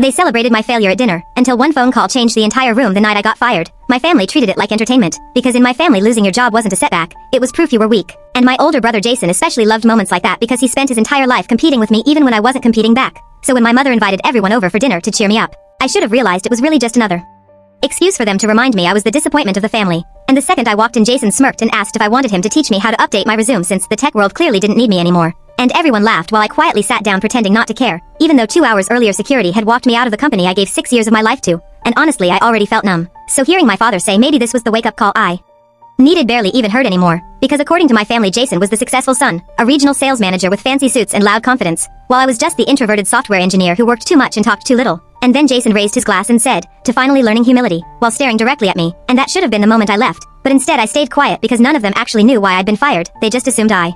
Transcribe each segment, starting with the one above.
They celebrated my failure at dinner, until one phone call changed the entire room the night I got fired. My family treated it like entertainment, because in my family losing your job wasn't a setback, it was proof you were weak. And my older brother Jason especially loved moments like that because he spent his entire life competing with me even when I wasn't competing back. So when my mother invited everyone over for dinner to cheer me up, I should have realized it was really just another excuse for them to remind me I was the disappointment of the family. And the second I walked in, Jason smirked and asked if I wanted him to teach me how to update my resume since the tech world clearly didn't need me anymore. And everyone laughed while I quietly sat down pretending not to care, even though 2 hours earlier security had walked me out of the company I gave 6 years of my life to. And honestly, I already felt numb. So hearing my father say maybe this was the wake-up call I needed barely even hurt anymore, because according to my family Jason was the successful son, a regional sales manager with fancy suits and loud confidence, while I was just the introverted software engineer who worked too much and talked too little. And then Jason raised his glass and said, to finally learning humility, while staring directly at me, and that should have been the moment I left, but instead I stayed quiet because none of them actually knew why I'd been fired, they just assumed I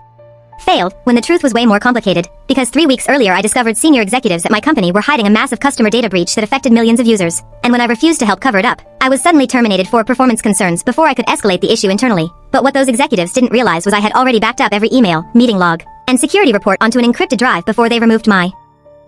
failed, when the truth was way more complicated, because 3 weeks earlier I discovered senior executives at my company were hiding a massive customer data breach that affected millions of users, and when I refused to help cover it up, I was suddenly terminated for performance concerns before I could escalate the issue internally. But what those executives didn't realize was I had already backed up every email, meeting log, and security report onto an encrypted drive before they removed my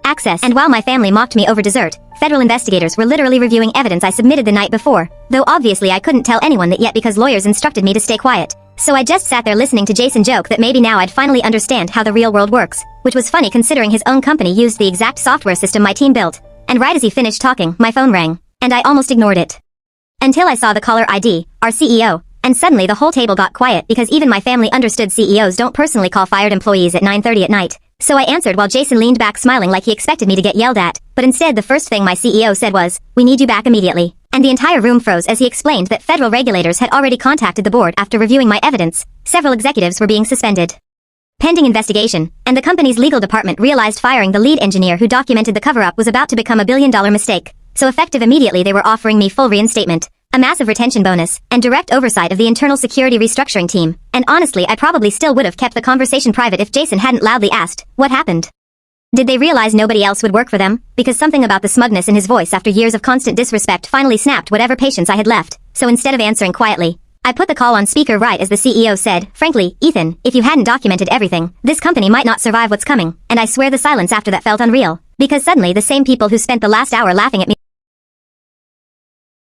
access. And while my family mocked me over dessert, federal investigators were literally reviewing evidence I submitted the night before, though obviously I couldn't tell anyone that yet because lawyers instructed me to stay quiet. So I just sat there listening to Jason joke that maybe now I'd finally understand how the real world works, which was funny considering his own company used the exact software system my team built. And right as he finished talking, my phone rang, and I almost ignored it. Until I saw the caller ID, our CEO, and suddenly the whole table got quiet because even my family understood CEOs don't personally call fired employees at 9:30 at night. So I answered while Jason leaned back smiling like he expected me to get yelled at, but instead the first thing my CEO said was, "We need you back immediately." And the entire room froze as he explained that federal regulators had already contacted the board after reviewing my evidence. Several executives were being suspended pending investigation, and the company's legal department realized firing the lead engineer who documented the cover-up was about to become a billion-dollar mistake. So effective immediately they were offering me full reinstatement, a massive retention bonus, and direct oversight of the internal security restructuring team. And honestly, I probably still would have kept the conversation private if Jason hadn't loudly asked, "What happened?" Did they realize nobody else would work for them? Because something about the smugness in his voice after years of constant disrespect finally snapped whatever patience I had left. So instead of answering quietly, I put the call on speaker right as the CEO said, "Frankly, Ethan, if you hadn't documented everything, this company might not survive what's coming." And I swear the silence after that felt unreal, because suddenly the same people who spent the last hour laughing at me